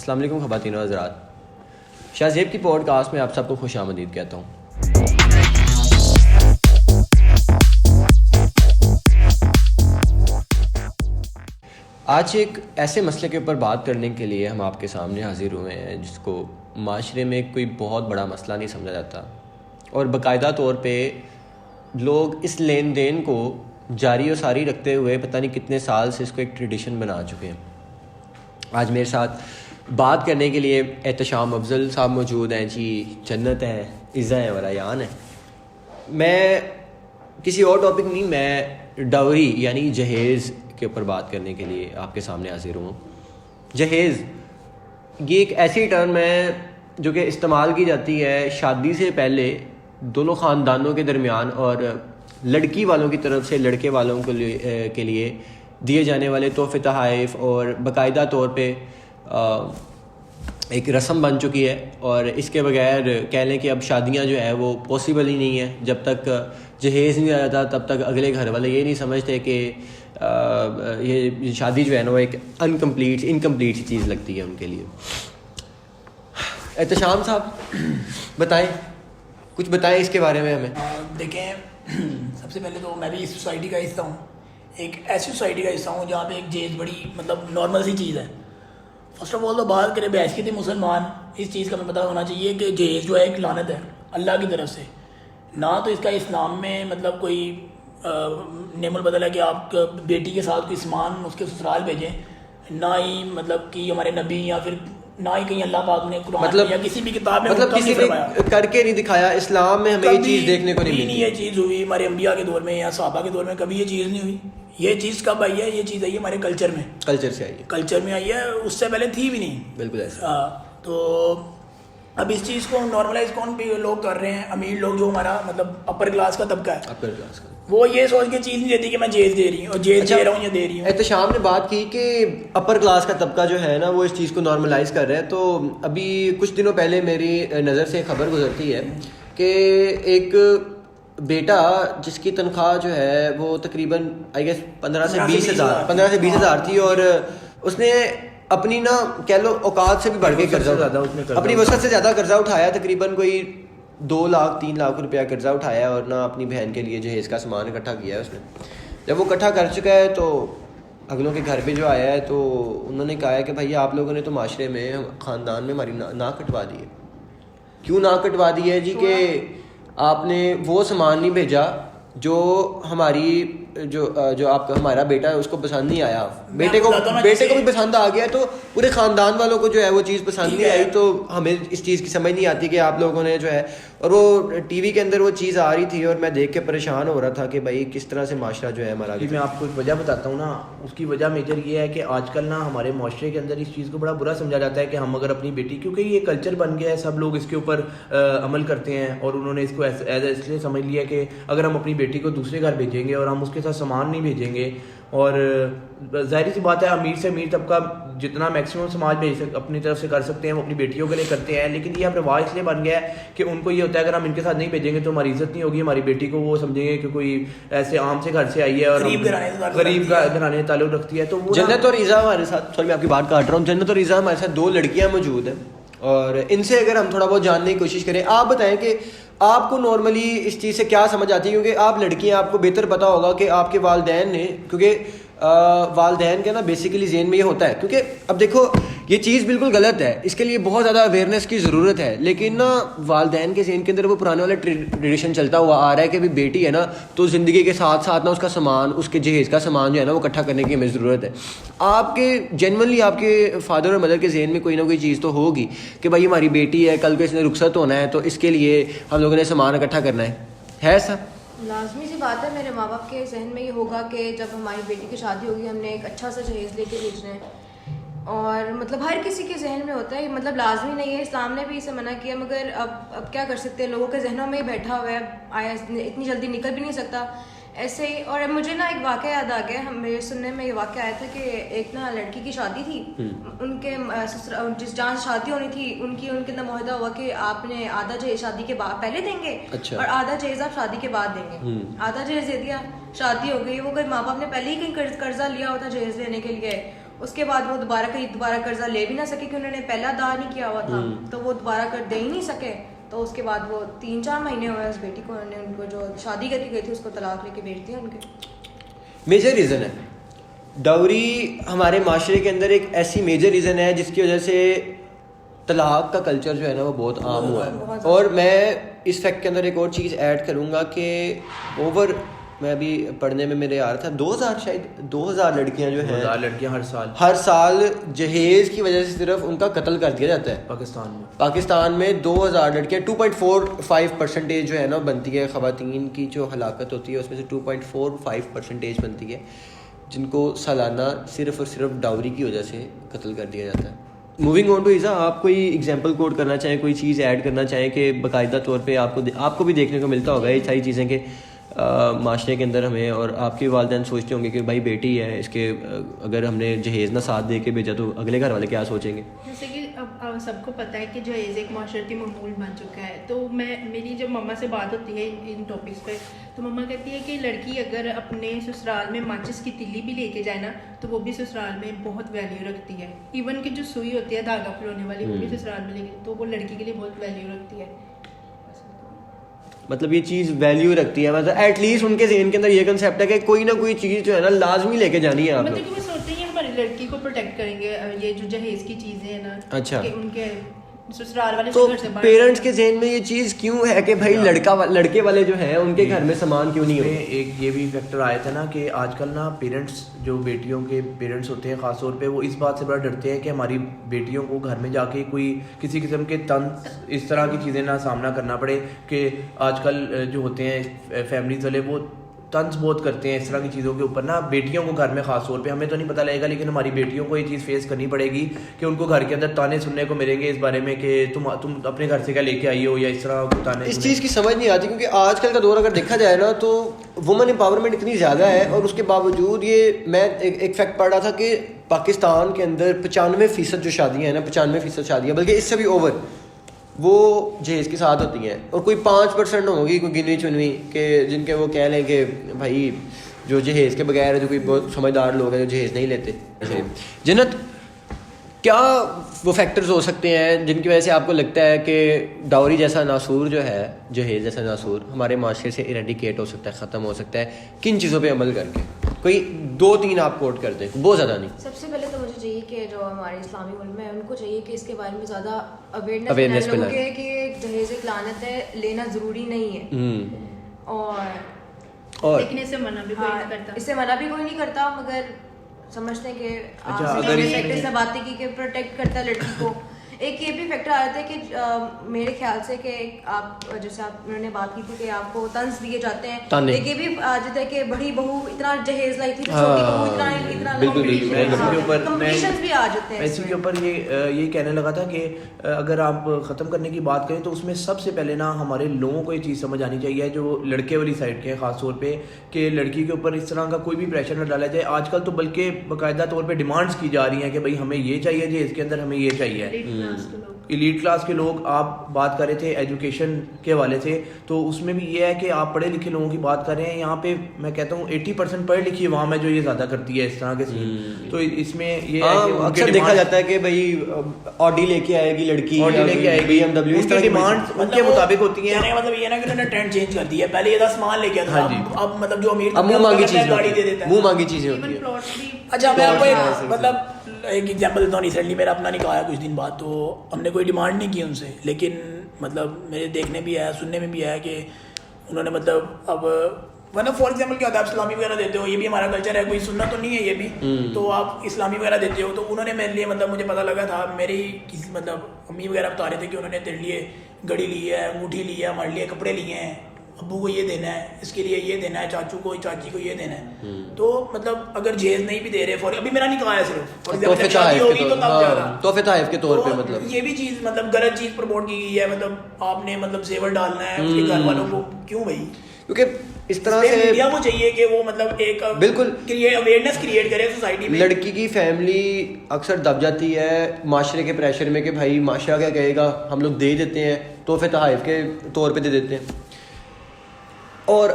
السلام علیکم خواتین و حضرات، شاہ زیب کی پوڈ کاسٹ میں آپ سب کو خوش آمدید کہتا ہوں۔ آج ایک ایسے مسئلے کے اوپر بات کرنے کے لیے ہم آپ کے سامنے حاضر ہوئے ہیں جس کو معاشرے میں کوئی بہت بڑا مسئلہ نہیں سمجھا جاتا، اور باقاعدہ طور پہ لوگ اس لین دین کو جاری و ساری رکھتے ہوئے پتہ نہیں کتنے سال سے اس کو ایک ٹریڈیشن بنا چکے ہیں۔ آج میرے ساتھ بات کرنے کے لیے احتشام افضل صاحب موجود ہیں جی، جنت ہے، عزا ہے اور ایان ہے۔ میں کسی اور ٹاپک نہیں، میں ڈاوری یعنی جہیز کے اوپر بات کرنے کے لیے آپ کے سامنے حاضر ہوں۔ جہیز یہ ایک ایسی ٹرم ہے جو کہ استعمال کی جاتی ہے شادی سے پہلے دونوں خاندانوں کے درمیان، اور لڑکی والوں کی طرف سے لڑکے والوں کے لیے دیے جانے والے تحفے تحائف، اور باقاعدہ طور پہ ایک رسم بن چکی ہے، اور اس کے بغیر کہہ لیں کہ اب شادیاں جو ہے وہ پاسبل ہی نہیں ہے۔ جب تک جہیز نہیں آ جاتا تب تک اگلے گھر والے یہ نہیں سمجھتے کہ یہ شادی جو ہے نا وہ ایک انکمپلیٹ سی چیز لگتی ہے ان کے لیے۔ احتشام صاحب بتائیں، کچھ بتائیں اس کے بارے میں ہمیں۔ دیکھیں، سب سے پہلے تو میں بھی اس سوسائٹی کا حصہ ہوں، ایک ایسی سوسائٹی کا حصہ ہوں جہاں پہ ایک جہیز بڑی نارمل سی چیز ہے۔ فرسٹ آف آل تو بات کریں بحث کی مسلمان، اس چیز کا ہمیں پتہ ہونا چاہیے کہ جہیز جو ہے ایک لعنت ہے اللہ کی طرف سے۔ نہ تو اس کا اسلام میں کوئی نعم البدل ہے کہ آپ بیٹی کے ساتھ کوئی سامان اس کے سسرال بھیجیں، نہ ہی کہ ہمارے نبی یا پھر نہ ہی کہیں اللہ پاک نے قرآن یا کسی بھی کتاب میں کسی نے کر کے نہیں دکھایا۔ اسلام میں ہمیں یہ چیز دیکھنے کو نہیں ملی۔ یہ چیز ہوئی ہمارے انبیاء کے دور میں یا صحابہ کے دور میں، کبھی یہ چیز نہیں ہوئی۔ یہ چیز کب آئی ہے؟ یہ چیز آئی ہے ہمارے کلچر میں، کلچر سے آئی ہے، کلچر میں آئی ہے، اس سے پہلے تھی بھی نہیں۔ بالکل ایسا۔ تو اب اس چیز کو نارملائز کون بھی لوگ کر رہے ہیں؟ امیر لوگ جو ہمارا اپر کلاس کا طبقہ ہے، اپر کلاس کا، وہ یہ سوچ کے چیز نہیں دیتی کہ میں جہیز دے رہی ہوں اور جہیز دے رہا ہوں یا دے رہی ہوں۔ احتشام نے بات کی کہ اپر کلاس کا طبقہ جو ہے نا وہ اس چیز کو نارملائز کر رہا ہے۔ تو ابھی کچھ دنوں پہلے میری نظر سے خبر گزرتی ہے کہ ایک بیٹا جس کی تنخواہ جو ہے وہ تقریباً آئی گیس 15 سے 20 ہزار تھی، اور اس نے اپنی نا کہہ لو اوقات سے بھی بڑھ کے قرضہ اپنی وسعت سے زیادہ قرضہ اٹھایا، تقریباً کوئی 2 لاکھ 3 لاکھ روپیہ قرضہ اٹھایا، اور نہ اپنی بہن کے لیے جہیز کا سامان اکٹھا کیا ہے اس نے۔ جب وہ اکٹھا کر چکا ہے تو اگلوں کے گھر پہ جو آیا ہے تو انہوں نے کہا ہے کہ بھائی آپ لوگوں نے تو معاشرے میں خاندان میں ہماری ناک کٹوا دی ہے۔ کیوں ناک کٹوا دی ہے جی؟ کہ آپ نے وہ سامان نہیں بھیجا جو ہماری جو آپ کا ہمارا بیٹا ہے اس کو پسند نہیں آیا۔ بیٹے کو بھی پسند آ گیا تو پورے خاندان والوں کو جو ہے وہ چیز پسند نہیں آئی، تو ہمیں اس چیز کی سمجھ نہیں آتی کہ آپ لوگوں نے جو ہے، اور وہ ٹی وی کے اندر وہ چیز آ رہی تھی اور میں دیکھ کے پریشان ہو رہا تھا کہ بھائی کس طرح سے معاشرہ جو ہے ہمارا۔ میں آپ کو وجہ بتاتا ہوں نا، اس کی وجہ میجر یہ ہے کہ آج کل نا ہمارے معاشرے کے اندر اس چیز کو بڑا برا سمجھا جاتا ہے کہ ہم اگر اپنی بیٹی، کیونکہ یہ کلچر بن گیا ہے، سب لوگ اس کے اوپر عمل کرتے ہیں، اور انہوں نے اس کو اس لیے سمجھ لیا کہ اگر ہم اپنی بیٹی کو دوسرے گھر بھیجیں گے اور ہم اس کے ساتھ سامان نہیں بھیجیں گے، اور ظاہری سی بات ہے امیر سے امیر طبقہ جتنا میکسیمم سماج اپنی طرف سے کر سکتے ہیں وہ اپنی بیٹیوں کے لیے کرتے ہیں، لیکن یہ اب رواج اس لیے بن گیا ہے کہ ان کو یہ ہوتا ہے اگر ہم ان کے ساتھ نہیں بھیجیں گے تو ہماری عزت نہیں ہوگی، ہماری بیٹی کو وہ سمجھیں گے کہ کوئی ایسے عام سے گھر سے آئی ہے اور غریب گھرانے تعلق رکھتی ہے۔ تو وہ جنت اور عزا ہمارے ساتھ، سوری میں آپ کی بات کاٹ رہا ہوں، جنت اور عزا ہمارے ساتھ 2 لڑکیاں موجود ہیں، اور ان سے اگر ہم تھوڑا بہت جاننے کی کوشش کریں، آپ بتائیں کہ آپ کو نارملی اس چیز سے کیا سمجھ آتی ہے؟ کیونکہ آپ لڑکیاں، آپ کو بہتر پتا ہوگا کہ آپ کے والدین نے، کیونکہ والدین کے نا بیسیکلی ذہن میں یہ ہوتا ہے، کیونکہ اب دیکھو یہ چیز بالکل غلط ہے، اس کے لیے بہت زیادہ اویئرنیس کی ضرورت ہے، لیکن نا والدین کے ذہن کے اندر وہ پرانے والا ٹریڈیشن چلتا ہوا آ رہا ہے کہ بھی بیٹی ہے نا تو زندگی کے ساتھ ساتھ نا اس کا سامان، اس کے جہیز کا سامان جو ہے نا وہ اکٹھا کرنے کی ہمیں ضرورت ہے۔ آپ کے جنرلی آپ کے فادر اور مدر کے ذہن میں کوئی نہ کوئی چیز تو ہوگی کہ بھائی ہماری بیٹی ہے، کل کو اس نے رخصت ہونا ہے تو اس کے لیے ہم لوگوں نے سامان اکٹھا کرنا ہے ایسا؟ لازمی سی بات ہے، میرے ماں باپ کے ذہن میں یہ ہوگا کہ جب ہماری بیٹی کی شادی ہوگی ہم نے ایک اچھا سا جہیز لے کے بھیجنا ہے، اور ہر کسی کے ذہن میں ہوتا ہے، لازمی نہیں ہے، اسلام نے بھی اسے منع کیا، مگر اب کیا کر سکتے ہیں، لوگوں کے ذہنوں میں ہی بیٹھا ہوا ہے، آیا اتنی جلدی نکل بھی نہیں سکتا ایسے ہی۔ اور مجھے نا ایک واقعہ یاد آ گیا، میرے سننے میں یہ واقعہ آیا تھا کہ ایک نا لڑکی کی شادی تھی، ان کے جس جہاں شادی ہونی تھی ان کے اندر معاہدہ ہوا کہ آپ نے آدھا جہیز شادی کے بعد پہلے دیں گے اور آدھا جہیز آپ شادی کے بعد دیں گے۔ آدھا جہیز دے دیا، شادی ہو گئی، وہ کوئی ماں باپ نے پہلے ہی کہیں قرضہ لیا ہوتا جہیز لینے کے لیے، اس کے بعد وہ دوبارہ قرضہ لے بھی نہ سکے کہ انہوں نے پہلا ادا نہیں کیا ہوا تھا, تو وہ دوبارہ کر دے ہی نہیں سکے. تو اس کے بعد وہ 3-4 مہینے ہوئے اس بیٹی کو, انہوں نے ان کو جو شادی کر کے گئی تھی اس کو طلاق لے کے بھیج دیا ان کے. میجر ریزن ہے ڈاوری ہمارے معاشرے کے اندر, ایک ایسی میجر ریزن ہے جس کی وجہ سے طلاق کا کلچر جو ہے نا وہ بہت عام ہوا ہے. اور میں اس فیکٹ کے اندر ایک اور چیز ایڈ کروں گا کہ میں ابھی پڑھنے میں میرے آ رہا تھا 2000 لڑکیاں جو ہیں, لڑکیاں ہر سال جہیز کی وجہ سے صرف ان کا قتل کر دیا جاتا ہے پاکستان میں. 2000 لڑکیاں 2.45% جو ہے نا بنتی ہے خواتین کی جو ہلاکت ہوتی ہے, اس میں سے 2.45% بنتی ہے جن کو سالانہ صرف اور صرف ڈاوری کی وجہ سے قتل کر دیا جاتا ہے. موونگ آن ٹو ایزا, آپ کوئی ایگزامپل کوٹ کرنا چاہیں, کوئی چیز ایڈ کرنا چاہیں کہ باقاعدہ طور پہ آپ کو بھی دیکھنے کو ملتا ہوگا یہ ساری چیزیں کہ معاشرے کے اندر ہمیں, اور آپ کے والدین سوچتے ہوں گے کہ بھائی بیٹی ہے, اس کے اگر ہم نے جہیز نہ ساتھ دے کے بھیجا تو اگلے گھر والے کیا سوچیں گے. جیسے کہ اب سب کو پتہ ہے کہ جہیز ایک معاشرتی معمول بن چکا ہے. تو میری جب مما سے بات ہوتی ہے ان ٹاپکس پہ, تو مما کہتی ہے کہ لڑکی اگر اپنے سسرال میں ماچس کی تلی بھی لے کے جائے نا تو وہ بھی سسرال میں بہت ویلیو رکھتی ہے. ایون کہ جو سوئی ہوتی ہے دھاگا پھلونے والی وہ بھی سسرال میں لے کے, تو وہ لڑکی کے لیے بہت ویلیو رکھتی ہے. مطلب یہ چیز ویلیو رکھتی ہے, مطلب ایٹ لیسٹ ان کے ذہن کے اندر یہ کنسیپٹ ہے کہ کوئی نہ کوئی چیز جو ہے نا لازمی لے کے جانی ہے. آپ مطلب کہ وہ سوچتے ہیں ہماری لڑکی کو پروٹیکٹ کریں گے, یہ جو جہیز کی چیزیں ہیں نا, اچھا, کہ ان کے سسرال والے تو پیرنٹس کے ذہن میں یہ چیز کیوں ہے کہ بھائی لڑکے والے جو ہیں ان کے گھر میں سامان کیوں نہیں ہوتے. ایک یہ بھی فیکٹر آیا تھا نا کہ آج کل نا پیرنٹس جو بیٹیوں کے پیرنٹس ہوتے ہیں خاص طور پہ وہ اس بات سے بڑا ڈرتے ہیں کہ ہماری بیٹیوں کو گھر میں جا کے کوئی کسی قسم کے طنز اس طرح کی چیزیں نہ سامنا کرنا پڑے. کہ آج کل جو ہوتے ہیں فیملیز والے وہ طنز بہت کرتے ہیں اس طرح کی چیزوں کے اوپر نا بیٹیوں کو گھر میں خاص طور پہ. ہمیں تو نہیں پتہ لگے گا لیکن ہماری بیٹیوں کو یہ چیز فیس کرنی پڑے گی کہ ان کو گھر کے اندر تانے سننے کو ملیں گے اس بارے میں کہ تم اپنے گھر سے کیا لے کے آئی ہو, یا اس طرح تانے. اس چیز کی سمجھ نہیں آتی کیونکہ آج کل کا دور اگر دیکھا جائے نا تو وومن امپاورمنٹ اتنی زیادہ ہے, اور اس کے باوجود یہ میں ایک فیکٹ پڑھ رہا تھا کہ پاکستان کے اندر 95% جو شادیاں ہیں نا 95% شادیاں بلکہ اس سے بھی اوور وہ جہیز کے ساتھ ہوتی ہیں, اور کوئی 5% ہوگی کوئی گنی چنوی کہ جن کے وہ کہہ لیں کہ بھائی جو جہیز کے بغیر جو کوئی بہت سمجھدار لوگ ہیں جو جہیز نہیں لیتے. جنت, کیا وہ فیکٹرز ہو سکتے ہیں جن کی وجہ سے آپ کو لگتا ہے کہ ڈاوری جیسا ناسور جو ہے, جہیز جیسا ناسور ہمارے معاشرے سے ایریڈیکیٹ ہو سکتا ہے, ختم ہو سکتا ہے, کن چیزوں پہ عمل کر کے؟ کوئی 2-3 آپ کوٹ کر دیں, بہت زیادہ نہیں. سب سے پہلے تو مجھے چاہیے کہ جو ہمارے اسلامی علماء ہیں ان کو چاہیے کہ اس کے بارے میں زیادہ اویئرنیس لوگوں کے کہ جہیز ایک لعنت ہے, لینا ضروری نہیں ہے. اور لیکن اسے منع بھی کوئی نہیں کرتا, اس سے منع بھی کوئی نہیں کرتا, مگر سمجھتے ہیں کہ اگر سے باتیں کی کہ پروٹیکٹ کرتا ہے لڑکی کو. ایک یہ بھی فیکٹر آ رہا ہے کہ میرے خیال سے کہ آپ جیسے انہوں نے بات کی تھی کہ آپ کو طنز دیے جاتے ہیں, ایک یہ بھی آ جاتا ہے کہ بڑی بہو اتنا جہیز لائی تھی, چھوٹی بہو اتنا کمپٹیشنز بھی آ جاتے ہیں. اسی کے اوپر یہ کہنے لگا تھا کہ اگر آپ ختم کرنے کی بات کریں تو اس میں سب سے پہلے نا ہمارے لوگوں کو یہ چیز سمجھ آنی چاہیے جو لڑکے والی سائڈ کے ہیں خاص طور پہ, کہ لڑکی کے اوپر اس طرح کا کوئی بھی پریشر نہ ڈالا جائے. آج کل تو بلکہ باقاعدہ طور پہ ڈیمانڈس کی جا رہی ہیں کہ بھائی ہمیں یہ چاہیے جی, اس کے اندر ہمیں یہ چاہیے. ایلیٹ کلاس کے لوگ آپ بات کر رہے تھے ایجوکیشن کے حوالے سے, تو اس میں بھی یہ ہے کہ آپ پڑھے لکھے لوگوں کی بات کر رہے ہیں. یہاں پہ میں کہتا ہوں 80% پڑھی لکھی عوام ہے جو یہ زیادہ کرتی ہے اس طرح کے سین. تو اس میں یہ اکثر دیکھا جاتا ہے کہ بھائی آڈی لے کے آئے گی لڑکی, آڈی لے کے آئے گی, اس کی ڈیمانڈ ان کے مطابق ہوتی ہیں. مطلب یہ نا کہ انہوں نے ٹرینڈ چینج کر دیا, پہلے یہ تھا سامان لے کے آتا تھا, اب مطلب جو امیر منہ مانگی چیز گاڑی دے دیتا ہے, منہ مانگی چیزیں ہوتی ہیں. اچھا میں آپ کو مطلب ایک ایگزامپل دیتا ہوں. ریسنٹلی میرا اپنا نکاح ہے کچھ دن بعد, تو ہم نے کوئی ڈیمانڈ نہیں کی ان سے, لیکن مطلب میرے دیکھنے بھی آیا, سننے میں بھی آیا کہ انہوں نے مطلب اب ورنہ فار ایگزامپل کیا ہوتا ہے آپ اسلامی وغیرہ دیتے ہو, یہ بھی ہمارا کلچر ہے, کوئی سننا تو نہیں ہے یہ بھی, تو آپ اسلامی وغیرہ دیتے ہو. تو انہوں نے میرے لیے مطلب مجھے پتہ لگا تھا, میری کسی مطلب امی وغیرہ بتا رہے تھے کہ انہوں نے تیرے لیے گھڑی لی ہے, انگوٹھی لی ہے, ہمارے لیے کپڑے لیے ہیں, ابو کو یہ دینا ہے, اس کے لیے یہ دینا ہے, چاچو کو چاچی کو یہ دینا ہے. تو مطلب اگر جہیز نہیں بھی دے رہے, فور ابھی میرا نکاح ہے صرف تحفے تحائف کے طور پہ, مطلب یہ بھی چیز مطلب غلط چیز پروموٹ کی گئی ہے. مطلب آپ نے مطلب زیور ڈالنا ہے اس کے گھر والوں کو, کیوں بھائی؟ کیونکہ اس طرح سے میڈیا کو چاہیے کہ وہ مطلب ایک بالکل اویئرنیس کریٹ کرے سوسائٹی میں. لڑکی کی فیملی اکثر دب جاتی ہے معاشرے کے پریشر میں کہ بھائی معاشرہ کیا کہے گا, ہم لوگ دے دیتے ہیں تحفے تحائف کے طور پہ دے دیتے ہیں. اور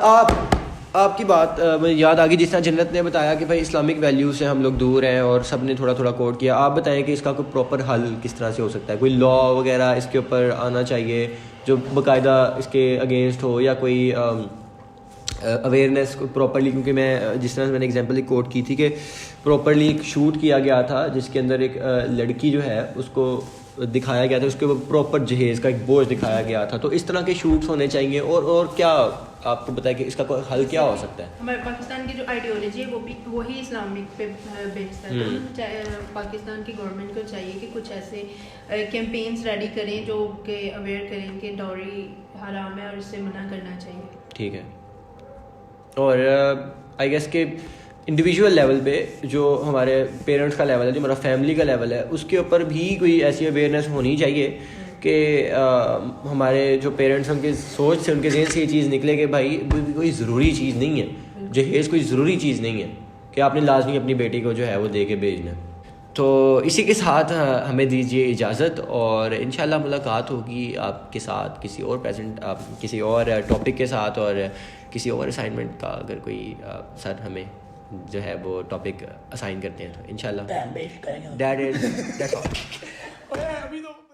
آپ کی بات مجھے یاد آ گئی، جس طرح جنت نے بتایا کہ بھائی اسلامک ویلیو سے ہم لوگ دور ہیں اور سب نے تھوڑا تھوڑا کوٹ کیا، آپ بتائیں کہ اس کا کوئی پراپر حل کس طرح سے ہو سکتا ہے؟ کوئی لا وغیرہ اس کے اوپر آنا چاہیے جو باقاعدہ اس کے اگینسٹ ہو، یا کوئی اویئرنیس پراپرلی، کیونکہ میں جس طرح میں نے ایگزامپل ایک کوٹ کی تھی کہ پراپرلی ایک شوٹ کیا گیا تھا جس کے اندر ایک لڑکی جو ہے اس کو دکھایا گیا تھا، اس کے اوپر پراپر جہیز کا ایک بوجھ دکھایا گیا تھا. تو اس طرح کے شوٹس ہونے چاہیے. اور کیا آپ کو بتائیں کہ اس کا کوئی حل کیا ہو سکتا ہے؟ ہمارے پاکستان کی جو آئیڈیالوجی ہے وہ بھی وہی اسلامک پہ بیسڈ ہے. پاکستان کی گورنمنٹ کو چاہیے کہ کچھ ایسے کیمپینس ریڈی کریں جو کہ اویئر کریں کہ ڈاوری حرام ہے اور اس سے منع کرنا چاہیے. ٹھیک ہے. اور آئی گیس کہ انڈیویجول لیول پہ جو ہمارے پیرنٹس کا لیول ہے، جو ہمارا فیملی کا لیول ہے، اس کے اوپر بھی کوئی ایسی اویئرنیس ہونی چاہیے کہ ہمارے جو پیرنٹس ان کے سوچ سے، ان کے ذہن سے یہ چیز نکلے کہ بھائی کوئی ضروری چیز نہیں ہے، جہیز کوئی ضروری چیز نہیں ہے کہ آپ نے لازمی اپنی بیٹی کو جو ہے وہ دے کے بھیجنا ہے. تو اسی کے ساتھ ہمیں دیجیے اجازت، اور انشاءاللہ ملاقات ہوگی آپ کے ساتھ کسی اور ٹاپک کے ساتھ، اور کسی اور اسائنمنٹ کا اگر کوئی سر ہمیں جو ہے وہ ٹاپک اسائن کرتے ہیں تو انشاءاللہ. ٹائم ویسٹ کریں گے. That is all.